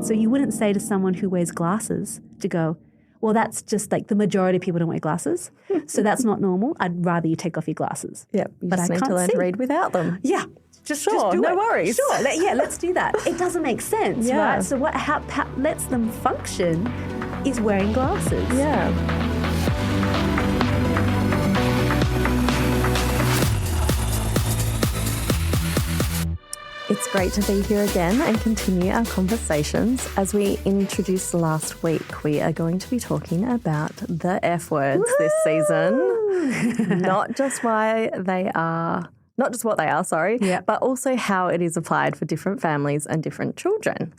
So you wouldn't say to someone who wears glasses to go, well, that's just like the majority of people don't wear glasses. So that's not normal. I'd rather you take off your glasses. Yeah, you but just I need can't to learn see. to read without them. Yeah. Just do no it. worries. Sure, let's do that. It doesn't make sense, Yeah. right? So what lets them function is wearing glasses. Yeah. It's great to be here again and continue our conversations. As we introduced last week, we are going to be talking about the F words this season. Not just what they are, but also how it is applied for different families and different children.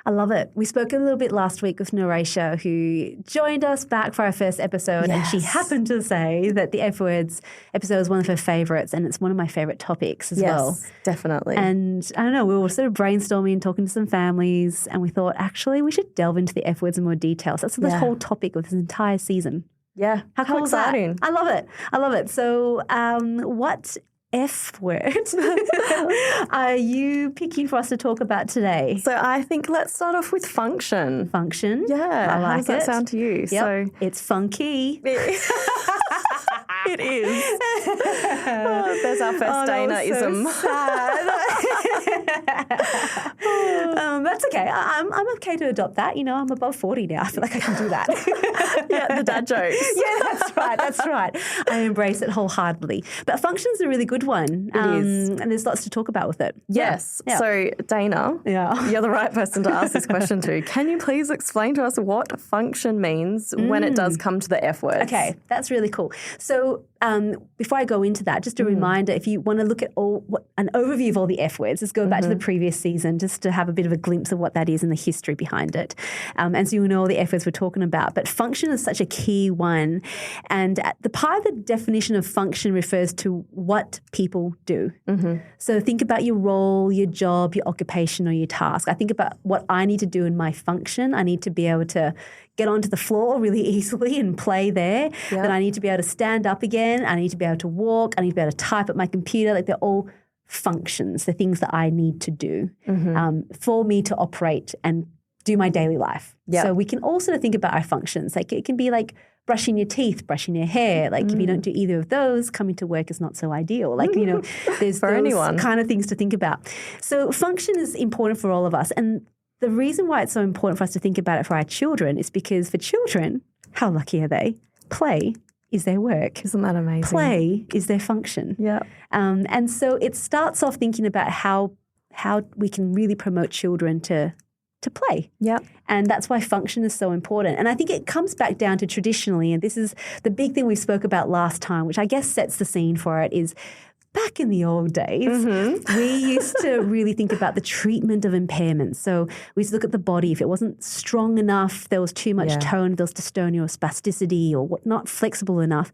I love it. We spoke a little bit last week with Naresha, who joined us back for our first episode, and she happened to say that the F words episode is one of her favourites, and it's one of my favourite topics as well. Yes, definitely. And I don't know, we were sort of brainstorming, talking to some families, and we thought, actually, we should delve into the F words in more detail. So that's the whole topic of this entire season. Yeah. How cool exciting. Is that? I love it. So what F word are you picking for us to talk about today? So I think let's start off with function. Function? Yeah. I like How does that sound to you? Yep. So it's funky. It is. Oh, there's our first Dayna-ism. That's okay. I'm okay to adopt that. You know, I'm above 40 now. I feel like I can do that. Yeah, the dad jokes. Yeah, that's right. I embrace it wholeheartedly. But function's a really good one. It is. And there's lots to talk about with it. Yes. Yeah. So, Dayna, you're the right person to ask this question to. Can you please explain to us what function means when it does come to the F words? Okay, that's really cool. So before I go into that, just a reminder, if you want to look at an overview of all the F words, let's go back to the previous season just to have a bit of a glimpse of what that is and the history behind it. And so you'll know all the F words we're talking about. But function is such a key one. And the part of the definition of function refers to what people do. So think about your role, your job, your occupation, or your task. I think about what I need to do in my function. I need to be able to get onto the floor really easily and play there. Then I need to be able to stand up again. I need to be able to walk. I need to be able to type at my computer. Like they're all functions, the things that I need to do for me to operate and do my daily life. So we can also think about our functions. Like it can be like brushing your teeth, brushing your hair. Like if you don't do either of those, coming to work is not so ideal. Like, you know, there's for those anyone. kind of things to think about. So function is important for all of us. And the reason why it's so important for us to think about it for our children is because for children, how lucky are they? Play is their work. Isn't that amazing? Play is their function. Yeah. And so it starts off thinking about how we can really promote children to play. Yeah. And that's why function is so important. And I think it comes back down to traditionally, and this is the big thing we spoke about last time, which I guess sets the scene for it, is back in the old days, we used to really think about the treatment of impairments. So we used to look at the body. If it wasn't strong enough, there was too much tone, there was dystonia or spasticity or not flexible enough.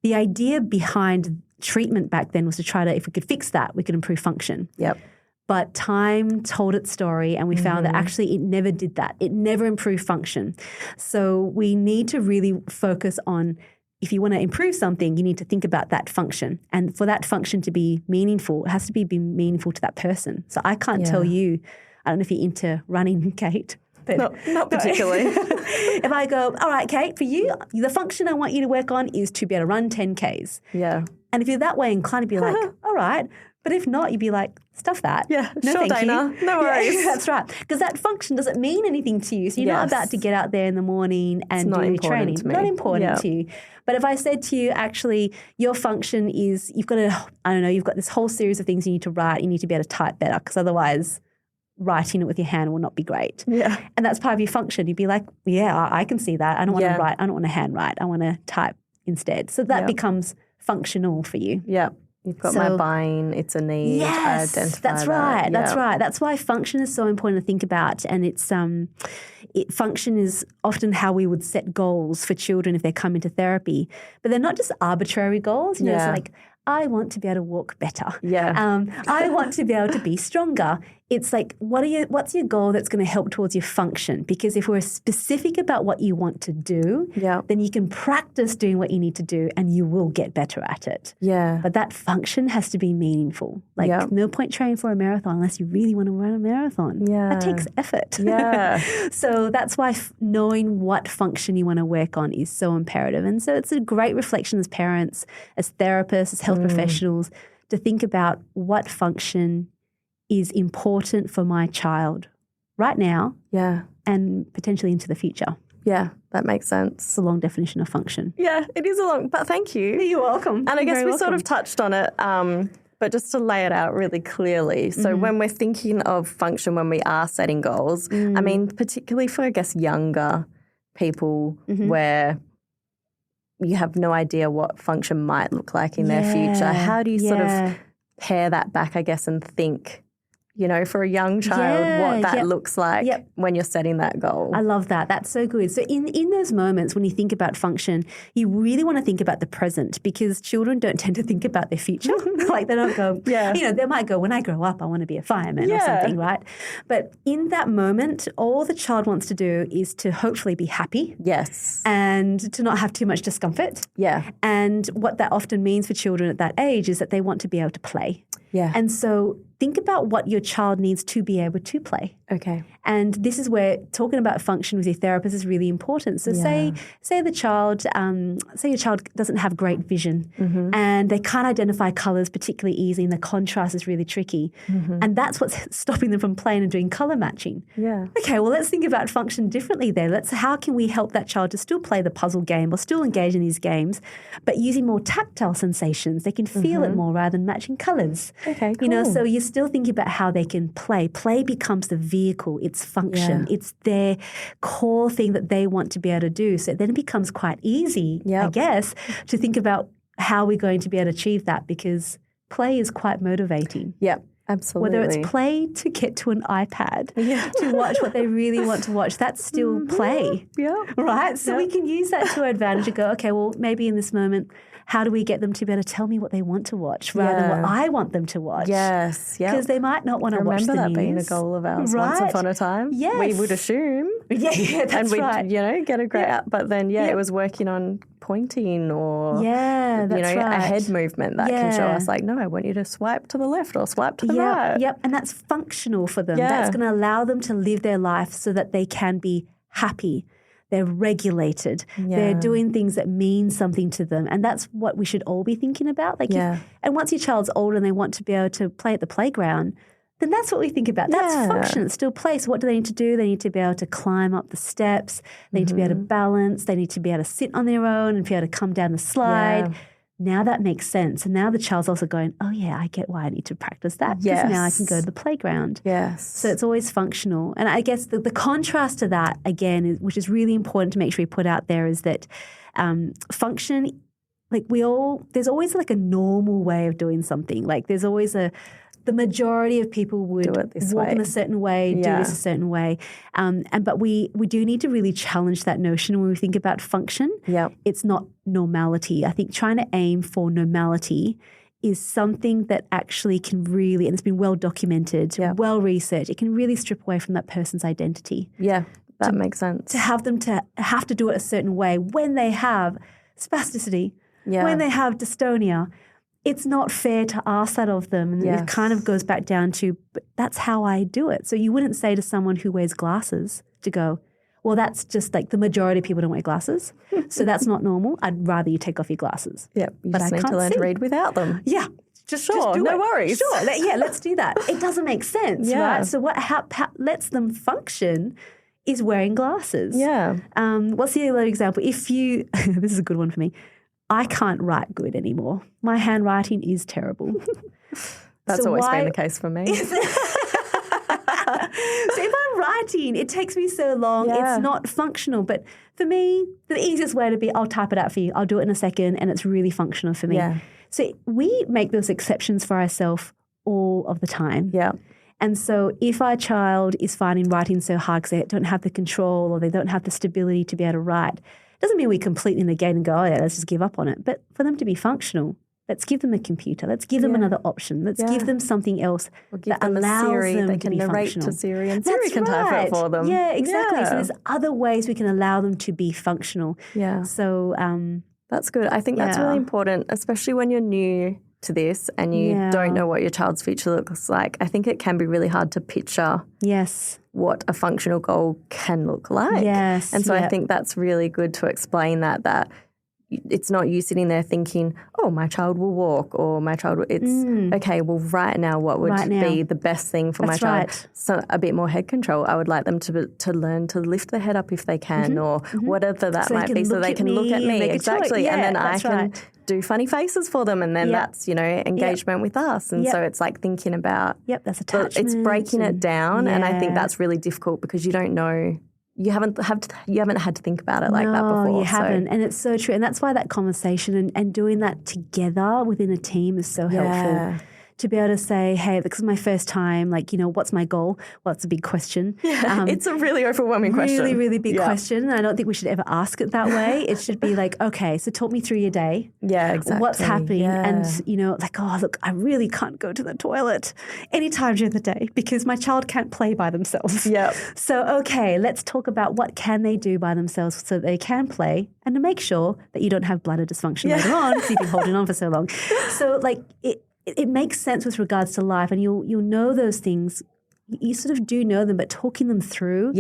The idea behind treatment back then was to try to, if we could fix that, we could improve function. Yep. But time told its story and we found that actually it never did that. It never improved function. So we need to really focus on, if you want to improve something, you need to think about that function. And for that function to be meaningful, it has to be meaningful to that person. So I can't tell you, I don't know if you're into running, Kate. But not particularly. If I go, all right, Kate, for you, the function I want you to work on is to be able to run 10Ks. Yeah. And if you're that way inclined to be like, all right. But if not, you'd be like, stuff that. Yeah, no, sure, thank Dayna. you. No worries. Yeah, that's right. Because that function doesn't mean anything to you. So you're not about to get out there in the morning and do your training. To me. Not important to you. But if I said to you, actually, your function is you've got you've got this whole series of things you need to write. You need to be able to type better because otherwise writing it with your hand will not be great. Yeah. And that's part of your function. You'd be like, yeah, I can see that. I don't want to write. I don't want to hand write. I want to type instead. So that becomes functional for you. Yeah. You've got my buying, it's a need. Yes, that's right. That's right. That's why function is so important to think about. And it's function is often how we would set goals for children if they come into therapy. But they're not just arbitrary goals. You know, it's like, I want to be able to walk better. Yeah. I want to be able to be stronger. it's like, what's your goal that's going to help towards your function? Because if we're specific about what you want to do, then you can practice doing what you need to do and you will get better at it. Yeah. But that function has to be meaningful. Like no point training for a marathon unless you really want to run a marathon. Yeah. That takes effort. Yeah. So that's why knowing what function you want to work on is so imperative. And so it's a great reflection as parents, as therapists, as health professionals, to think about what function is important for my child right now and potentially into the future. Yeah, that makes sense. It's a long definition of function. Yeah, it is a long, but thank you. You're welcome. And I guess we sort of touched on it, but just to lay it out really clearly. So when we're thinking of function, when we are setting goals, I mean, particularly for, I guess, younger people where you have no idea what function might look like in their future, how do you sort of pare that back, I guess, and think, you know, for a young child, what that looks like when you're setting that goal? I love that. That's so good. So in those moments when you think about function, you really want to think about the present, because children don't tend to think about their future. Like they don't go, you know, they might go, when I grow up, I want to be a fireman or something, right? But in that moment, all the child wants to do is to hopefully be happy. Yes. And to not have too much discomfort. Yeah. And what that often means for children at that age is that they want to be able to play. Yeah. And so think about what your child needs to be able to play. Okay. And this is where talking about function with your therapist is really important. So say your child doesn't have great vision and they can't identify colours particularly easily and the contrast is really tricky. And that's what's stopping them from playing and doing colour matching. Yeah. Okay, well, let's think about function differently there. How can we help that child to still play the puzzle game or still engage in these games, but using more tactile sensations? They can feel it more rather than matching colours. Okay, cool. You know, so you're still thinking about how they can play. Play becomes the vehicle. It's function. Yeah. It's their core thing that they want to be able to do. So then it becomes quite easy, I guess, to think about how we're going to be able to achieve that, because play is quite motivating. Yeah, absolutely. Whether it's play to get to an iPad, to watch what they really want to watch, that's still play. Yeah. Right? So we can use that to our advantage and go, okay, well, maybe in this moment, how do we get them to be able to tell me what they want to watch rather than what I want them to watch? Yes, yeah. Because they might not want to watch the news. Remember that being a goal of ours once upon a time? Yes. We would assume. Yeah, that's and we'd, right. you know, get a great out. But then, it was working on pointing or, a head movement that can show us like, no, I want you to swipe to the left or swipe to the right. Yep, and that's functional for them. That's going to allow them to live their life so that they can be happy. They're regulated. They're doing things that mean something to them. And that's what we should all be thinking about. Like, and once your child's older and they want to be able to play at the playground, then that's what we think about. That's function. It's still play. So what do they need to do? They need to be able to climb up the steps. They need to be able to balance. They need to be able to sit on their own and be able to come down the slide. Yeah. Now that makes sense. And now the child's also going, oh, yeah, I get why I need to practice that. Because now I can go to the playground. Yes. So it's always functional. And I guess the contrast to that, again, which is really important to make sure we put out there, is that function, like there's always like a normal way of doing something. Like there's always the majority of people would walk in a certain way, do this a certain way. But we do need to really challenge that notion when we think about function. Yep. It's not normality. I think trying to aim for normality is something that actually can really, and it's been well documented, well researched, it can really strip away from that person's identity. Yeah, that makes sense. To have them to have to do it a certain way when they have spasticity, when they have dystonia. It's not fair to ask that of them. And it kind of goes back down to, but that's how I do it. So you wouldn't say to someone who wears glasses to go, well, that's just like the majority of people don't wear glasses. So that's not normal. I'd rather you take off your glasses. Yeah, but I need to learn to read without them. Yeah. Just do no it. worries. Sure. Let's do that. It doesn't make sense, right? So what lets them function is wearing glasses. Yeah. What's the other example? If you, this is a good one for me. I can't write good anymore. My handwriting is terrible. That's always been the case for me. So if I'm writing, it takes me so long. It's not functional. But for me, the easiest way to be, I'll type it out for you. I'll do it in a second, and it's really functional for me. Yeah. So we make those exceptions for ourselves all of the time. Yeah. And so if our child is finding writing so hard because they don't have the control or they don't have the stability to be able to write, doesn't mean we completely negate and go, oh, yeah, let's just give up on it. But for them to be functional, Let's give them a computer. Let's give them another option. Let's give them something else that them allows a Siri. them They to can be narrate functional. to Siri and Siri can type it for them. Yeah, exactly. Yeah. So there's other ways we can allow them to be functional. Yeah. So that's good. I think that's really important, especially when you're new to this and you don't know what your child's future looks like. I think it can be really hard to picture what a functional goal can look like. Yes. And so I think that's really good to explain that it's not you sitting there thinking, oh, my child will walk or my child will, it's okay, well, right now, what would be the best thing for my child? Right. So a bit more head control. I would like them to learn to lift their head up if they can or whatever that might be, so they can look at me. Exactly. And then I can do funny faces for them, and then that's, engagement with us. And so it's like thinking about that's attachment. It's breaking it down, and I think that's really difficult because you don't know. You haven't had to think about it like that before. No, you haven't. And it's so true. And that's why that conversation and doing that together within a team is so helpful. To be able to say, hey, this is my first time, what's my goal? Well, it's a big question. Yeah, it's a really overwhelming question. Really, really big question. And I don't think we should ever ask it that way. It should be like, okay, so talk me through your day. Yeah, exactly. What's happening? Yeah. And, oh, look, I really can't go to the toilet anytime during the day because my child can't play by themselves. Yeah. So, okay, let's talk about what can they do by themselves so they can play and to make sure that you don't have bladder dysfunction later on because you've been holding on for so long. So, it makes sense with regards to life, and you'll know those things. You sort of do know them, but talking them through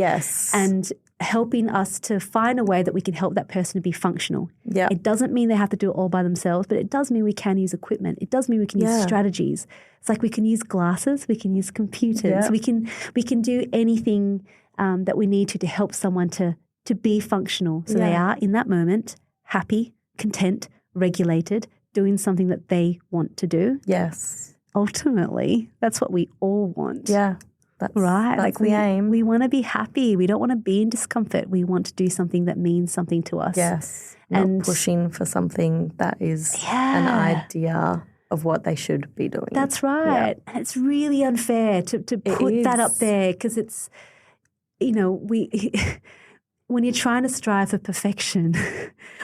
and helping us to find a way that we can help that person to be functional. Yeah. It doesn't mean they have to do it all by themselves, but it does mean we can use equipment. It does mean we can use strategies. It's like we can use glasses, we can use computers, we can do anything that we need to help someone to be functional. So they are in that moment happy, content, regulated, doing something that they want to do. Yes. Ultimately, that's what we all want. Yeah. That's the aim. We want to be happy. We don't want to be in discomfort. We want to do something that means something to us. Yes. Not pushing for something that is an idea of what they should be doing. That's right. And it's really unfair to put that up there because it's, when you're trying to strive for perfection,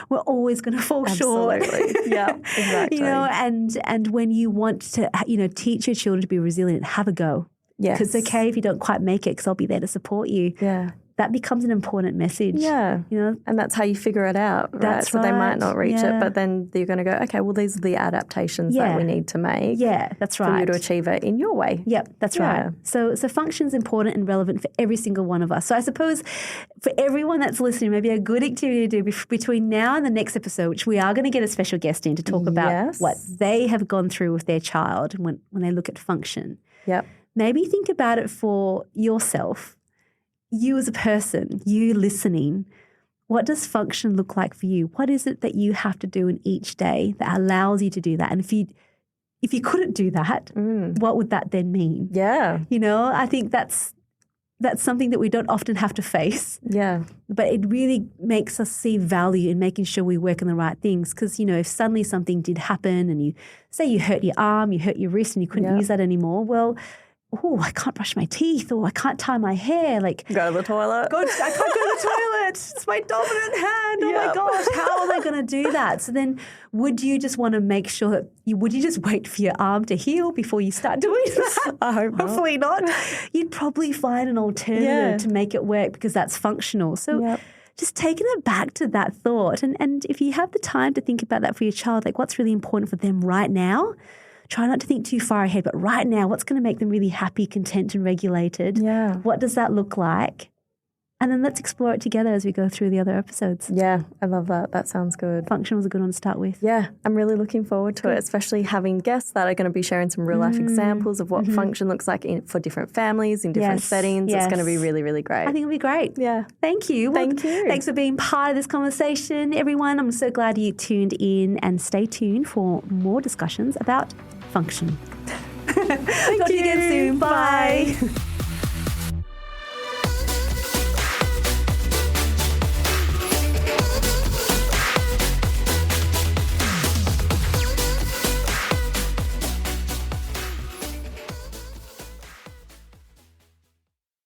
we're always going to fall short. Absolutely. Yeah, exactly. And when you want to, teach your children to be resilient, have a go. Yes. Because it's okay if you don't quite make it because I'll be there to support you. Yeah. That becomes an important message. Yeah. And that's how you figure it out. Right? That's right. So they might not reach it, but then you're going to go, okay, well, these are the adaptations that we need to make. Yeah, that's right. For you to achieve it in your way. Yep, that's right. So function's important and relevant for every single one of us. So I suppose for everyone that's listening, maybe a good activity to do between now and the next episode, which we are going to get a special guest in to talk about what they have gone through with their child when they look at function. Yep. Maybe think about it for yourself. You as a person, you listening, what does function look like for you? What is it that you have to do in each day that allows you to do that? And if you couldn't do that, what would that then mean? Yeah. I think that's something that we don't often have to face. Yeah. But it really makes us see value in making sure we work on the right things. Because, if suddenly something did happen and you hurt your arm, you hurt your wrist and you couldn't use that anymore, well, I can't brush my teeth or I can't tie my hair. Like go to the toilet. I can't go to the toilet. It's my dominant hand. Oh my gosh, how am I going to do that? So then would you just want to make sure that would you just wait for your arm to heal before you start doing that? I hope not. Hopefully not. You'd probably find an alternative to make it work because that's functional. So just taking it back to that thought. And if you have the time to think about that for your child, like what's really important for them right now, try not to think too far ahead, but right now, what's going to make them really happy, content, and regulated? Yeah. What does that look like? And then let's explore it together as we go through the other episodes. Yeah, I love that. That sounds good. Function was a good one to start with. Yeah, I'm really looking forward to it, especially having guests that are going to be sharing some real-life examples of what function looks like for different families in different settings. It's going to be really, really great. I think it'll be great. Yeah. Thank you. Thank you. Thanks for being part of this conversation, everyone. I'm so glad you tuned in and stay tuned for more discussions about function. Talk to you again soon. Bye.